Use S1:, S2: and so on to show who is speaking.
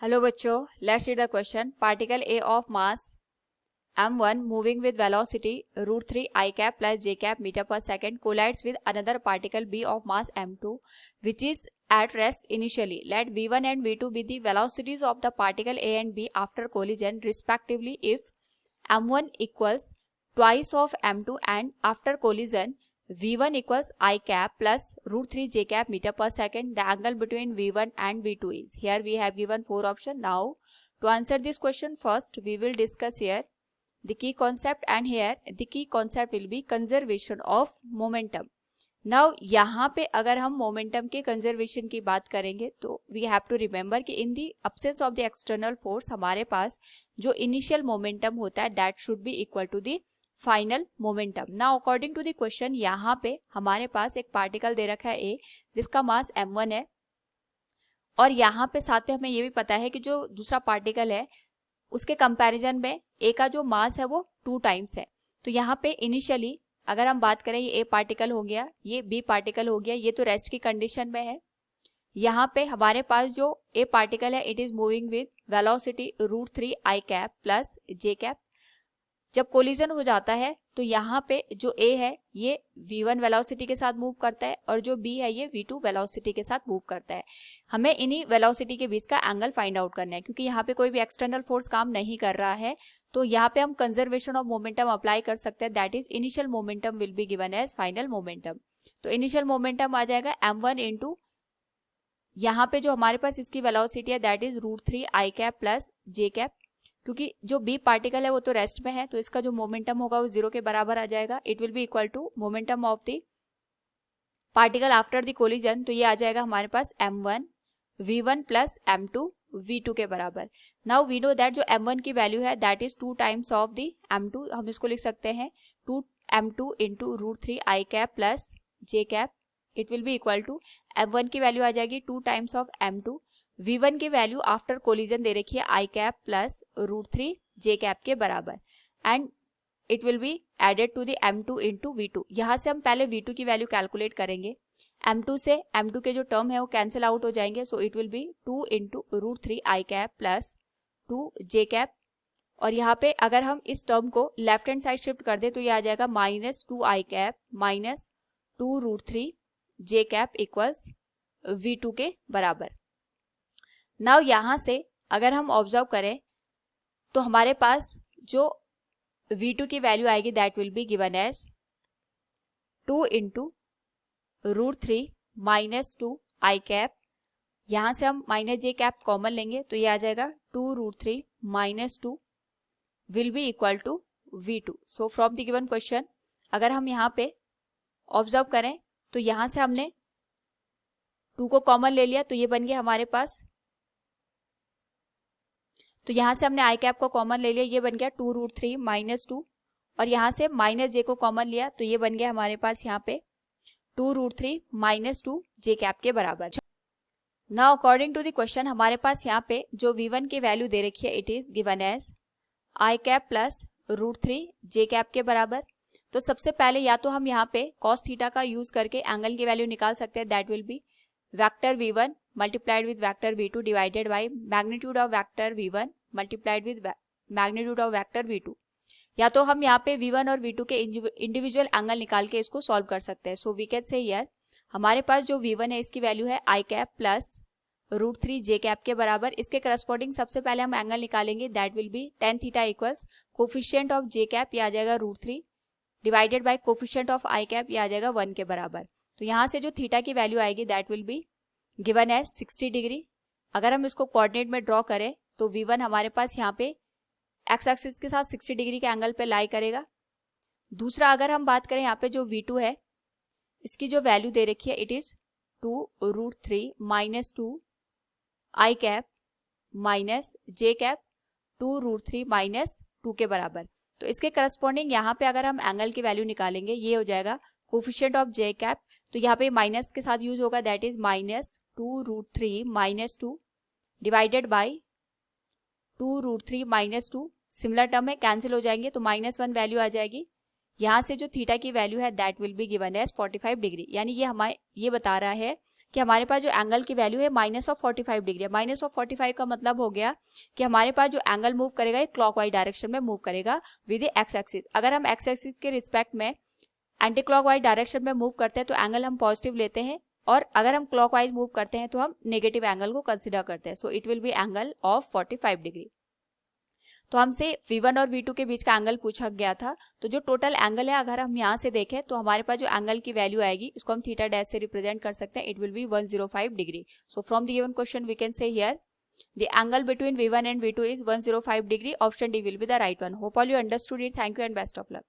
S1: Hello बच्चों, let's read the question. Particle A of mass m1 moving with velocity √3 I cap plus j cap meter per second collides with another particle b of mass m2 which is at rest initially. Let v1 and v2 be the velocities of the particle a and b after collision respectively if m1 equals twice of m2 and after collision v1 equals I cap plus √3 j cap meter per second. The angle between v1 and v2 is. Here we have given 4 options. Now to answer this question, first we will discuss here the key concept, and here the key concept will be conservation of momentum. Now यहाँ पे अगर हम momentum के conservation की बात करेंगे तो we have to remember कि in the absence of the external force हमारे पास जो इनिशियल मोमेंटम होता है that should be equal to the final momentum. Now according to the question यहाँ पे हमारे पास एक पार्टिकल दे रखा है ए जिसका मास m1 है, और यहाँ पे साथ में हमें ये भी पता है कि जो दूसरा पार्टिकल है उसके कंपैरिजन में ए का जो मास है वो 2 टाइम्स है. तो यहाँ पे इनिशियली अगर हम बात करें, ये ए पार्टिकल हो गया, ये बी पार्टिकल हो गया, ये तो रेस्ट की कंडीशन में है. यहाँ पे हमारे पास जो ए पार्टिकल है it is moving with velocity √3 I cap plus J cap. जब कोलिजन हो जाता है तो यहाँ पे जो ए है ये v1 वेलोसिटी के साथ मूव करता है और जो b है ये v2 वेलोसिटी के साथ मूव करता है. हमें इन्हीं वेलोसिटी के बीच का एंगल फाइंड आउट करना है क्योंकि यहाँ पे कोई भी एक्सटर्नल फोर्स काम नहीं कर रहा है. तो यहाँ पे हम कंजर्वेशन ऑफ मोमेंटम अप्लाई कर सकते हैं, that is initial momentum will be given as final momentum. तो इनिशियल मोमेंटम आ जाएगा m1 इंटू यहाँ पे जो हमारे पास इसकी वेलोसिटी है that is √3 I cap plus J cap. क्योंकि जो बी पार्टिकल है वो तो रेस्ट में है तो इसका जो मोमेंटम होगा वो 0 के बराबर आ जाएगा. It will be equal to momentum of the particle after the collision. तो ये आ जाएगा हमारे पास m1 v1 plus m2 v2 के बराबर. नाउ वी नो दैट जो m1 की वैल्यू है that is 2 times of the m2. हम इसको लिख सकते हैं 2m2 into √3 I cap plus J cap. It will be equal to m1 की वैल्यू आ जाएगी 2 टाइम्स ऑफ m2. v1 की वैल्यू आफ्टर कोलिजन दे रखी है I cap plus √3 J cap के बराबर and it will be added to the m2 into v2. यहाँ से हम पहले v2 की वैल्यू कैलकुलेट करेंगे. m2 से m2 के जो टर्म है वो कैंसिल आउट हो जाएंगे. So it will B 2 into √3 I cap plus 2 J cap. और यहाँ पे अगर हम इस टर्म को लेफ्ट हैंड साइड शिफ्ट कर दे तो ये आ जाएगा -2 I cap minus 2 √3 J cap equals v2 के बराबर. नाउ यहाँ से अगर हम ऑब्जर्व करें तो हमारे पास जो v2 की वैल्यू आएगी that will be given as 2 into √3 minus 2 I cap. यहाँ से हम माइनस जे कैप कॉमन लेंगे तो ये आ जाएगा 2 √3 minus 2 will be equal to v2. So from the given question अगर हम यहाँ पे ऑब्जर्व करें तो यहाँ से हमने 2 को कॉमन ले लिया तो ये बन गया हमारे पास. तो यहाँ से हमने I कैप को कॉमन ले लिया, ये बन गया 2 √3 माइनस 2 और यहाँ से माइनस जे को कॉमन लिया तो ये बन गया हमारे पास यहाँ पे 2 √3 माइनस 2 जे कैप के बराबर. Now according to the question हमारे पास यहाँ पे जो v1 की वैल्यू दे रखी है it is given as I cap plus √3 J cap के बराबर. तो सबसे पहले या तो हम यहाँ पे cos थीटा का यूज करके एंगल की वैल्यू निकाल सकते हैं. That will B vector v1 multiplied with vector v2 divided by magnitude of vector v1 multiplied with magnitude of vector v2. या तो हम यहाँ पे v1 और v2 के इंडिविजुअल एंगल निकाल के इसको सॉल्व कर सकते हैं. So we can say here हमारे पास जो v1 है इसकी वैल्यू है I cap plus √3 J cap के बराबर. इसके करस्पॉन्डिंग सबसे पहले हम एंगल निकालेंगे that will be tan theta equals coefficient of J cap, ये आ जाएगा √3 divided by coefficient of I cap, ये आ जाएगा 1 के बराबर. तो यहाँ से जो थीटा की वैल्यू आएगी that will be given as 60 degree. अगर हम इसको कोऑर्डिनेट में ड्रॉ करें तो v1 हमारे पास यहाँ पे एक्स एक्सिस के साथ 60 डिग्री के एंगल पे लाई करेगा. दूसरा अगर हम बात करें यहाँ पे जो v2 है इसकी जो वैल्यू दे रखी है it is 2 √3 minus 2 I cap minus J cap 2 √3 minus 2 के बराबर. तो इसके करस्पॉन्डिंग यहाँ पे अगर हम एंगल की वैल्यू निकालेंगे ये हो जाएगा कोफिशिएंट ऑफ जे कैप. तो यहाँ पे माइनस के साथ यूज होगा that is -2 √3 minus 2 divided by 2 √3 minus 2. Similar term है कैंसिल हो जाएंगे तो -1 वैल्यू आ जाएगी. यहाँ से जो थीटा की वैल्यू है that will be given as 45 degree. यानी ये हमारे ये बता रहा है कि हमारे पास जो एंगल की वैल्यू है -45 डिग्री है। -45 का मतलब हो गया कि हमारे पास जो एंगल मूव करेगा ये क्लॉकवाइज डायरेक्शन में मूव करेगा विद एक्स एक्सिस। अगर हम एक्स एक्सिस के रिस्पेक्ट में एंटी क्लॉकवाइज डायरेक्शन में मूव करते हैं तो एंगल हम पॉजिटिव लेते हैं, और अगर हम क्लॉकवाइज मूव करते हैं तो हम नेगेटिव एंगल को कंसिडर करते हैं। So it will B angle of 45 degree. तो हमसे V1 और V2 के बीच का एंगल पूछा गया था। तो जो टोटल एंगल है अगर हम यहाँ से देखें तो हमारे पास जो एंगल की वैल्यू आएगी इसको हम थीटा डैश से रिप्रेजेंट कर सकते हैं। It will be 105 degree. So from the given question we can say here the angle between V1 and V2 is 105 degree. Option D will be the right one. Hope all you understood it. Thank you and best of luck.